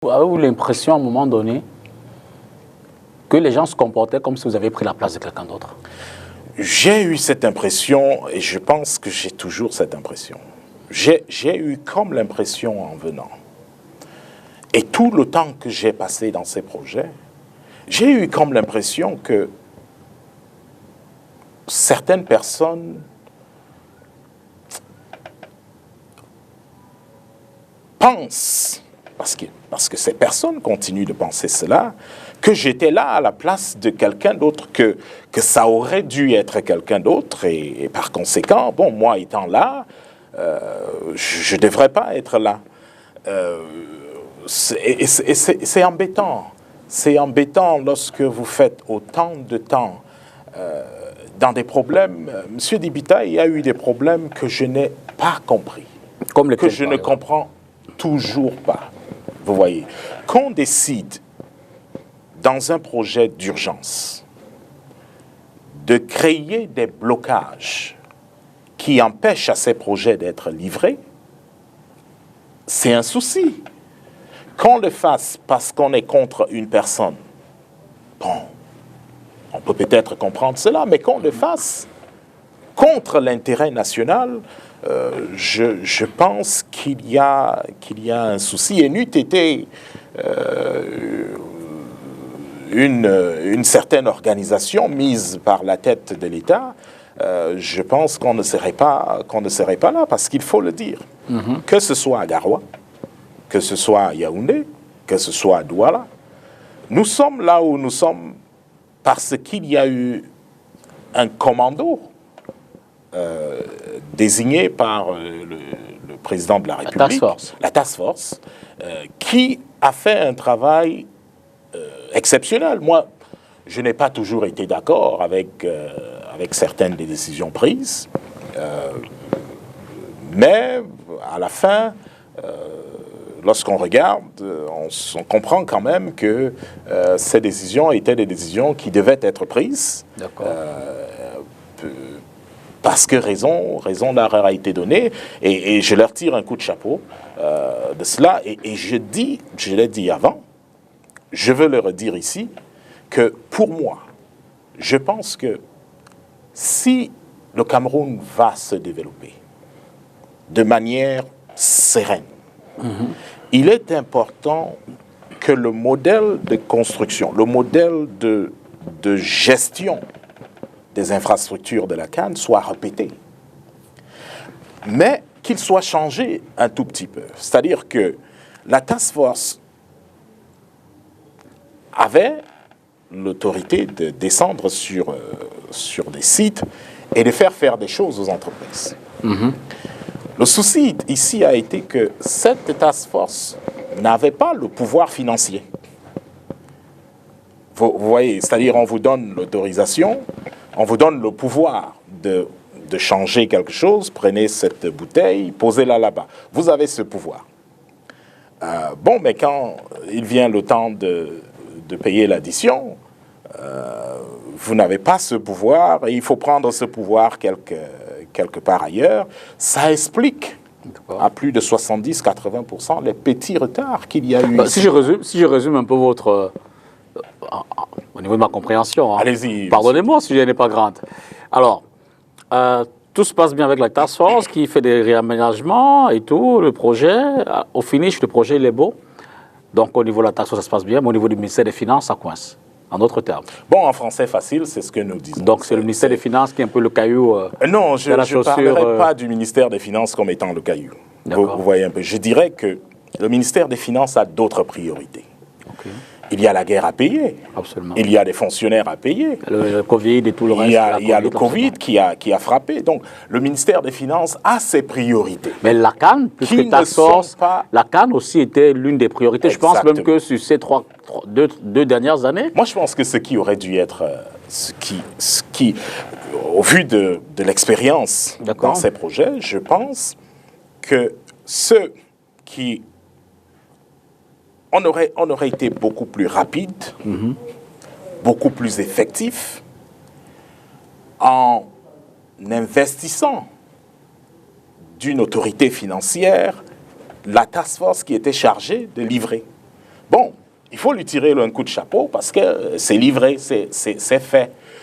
Avez-vous l'impression à un moment donné que les gens se comportaient comme si vous aviez pris la place de quelqu'un d'autre? J'ai eu cette impression et je pense que j'ai toujours cette impression. J'ai eu comme l'impression en venant. Et tout le temps que j'ai passé dans ces projets, j'ai eu comme l'impression que certaines personnes pensent, parce que ces personnes continuent de penser cela, que j'étais là à la place de quelqu'un d'autre, que ça aurait dû être quelqu'un d'autre, et par conséquent, bon, moi étant là, je ne devrais pas être là. C'est embêtant. C'est embêtant lorsque vous faites autant de temps dans des problèmes. Monsieur Dibita, il y a eu des problèmes que je n'ai pas compris, que je ne comprends toujours pas. Vous voyez, qu'on décide dans un projet d'urgence de créer des blocages qui empêchent à ces projets d'être livrés, c'est un souci. Qu'on le fasse parce qu'on est contre une personne, bon, on peut peut-être comprendre cela, mais qu'on le fasse contre l'intérêt national, je pense qu'il y a un souci. Et n'eût été une certaine organisation mise par la tête de l'État, je pense qu'on ne serait pas là, parce qu'il faut le dire. Que ce soit à Garoua, que ce soit à Yaoundé, que ce soit à Douala, nous sommes là où nous sommes parce qu'il y a eu un commando désigné par le président de la République, la task force, qui a fait un travail exceptionnel. Moi, je n'ai pas toujours été d'accord avec certaines des décisions prises, mais à la fin, lorsqu'on regarde, on comprend quand même que ces décisions étaient des décisions qui devaient être prises. Parce que raison leur a été donnée, et je leur tire un coup de chapeau de cela. Et je l'ai dit avant, je veux le redire ici, que pour moi, je pense que si le Cameroun va se développer de manière sereine, il est important que le modèle de construction, le modèle de gestion des infrastructures de la CAN soit répété, mais qu'il soit changé un tout petit peu. C'est-à-dire que la task force avait l'autorité de descendre sur des sites et de faire des choses aux entreprises. Le souci ici a été que cette task force n'avait pas le pouvoir financier. Vous voyez, c'est-à-dire on vous donne l'autorisation, on vous donne le pouvoir de changer quelque chose, prenez cette bouteille, posez-la là-bas. Vous avez ce pouvoir. Bon, mais quand il vient le temps de payer l'addition, vous n'avez pas ce pouvoir et il faut prendre ce pouvoir quelque part ailleurs. Ça explique à plus de 70-80% les petits retards qu'il y a eu. Si je résume un peu votre... au niveau de ma compréhension, hein. Allez-y. Pardonnez-moi si je n'ai pas grande. Alors, tout se passe bien avec la task force qui fait des réaménagements et tout, le projet. Au finish, le projet il est beau. Donc au niveau de la task force, ça se passe bien, mais au niveau du ministère des Finances, ça coince. En d'autres termes. Bon, en français facile, c'est ce que nous disons. Donc c'est le ministère des Finances qui est un peu le caillou non, je ne parlerai pas du ministère des Finances comme étant le caillou. Vous voyez un peu. Je dirais que le ministère des Finances a d'autres priorités. Il y a la guerre à payer. Absolument. Il y a des fonctionnaires à payer. Le Covid et tout le reste. Il y a le Covid qui a frappé. Donc, le ministère des Finances a ses priorités. Mais la CAN, plus que task force, la CAN aussi était l'une des priorités. Exactement. Je pense même que sur ces deux dernières années... Moi, je pense que ce qui aurait dû être... au vu de l'expérience dans ces projets, je pense que ceux qui... On aurait été beaucoup plus rapide, beaucoup plus effectif en investissant d'une autorité financière la task force qui était chargée de livrer. Bon, il faut lui tirer un coup de chapeau parce que c'est livré, c'est fait.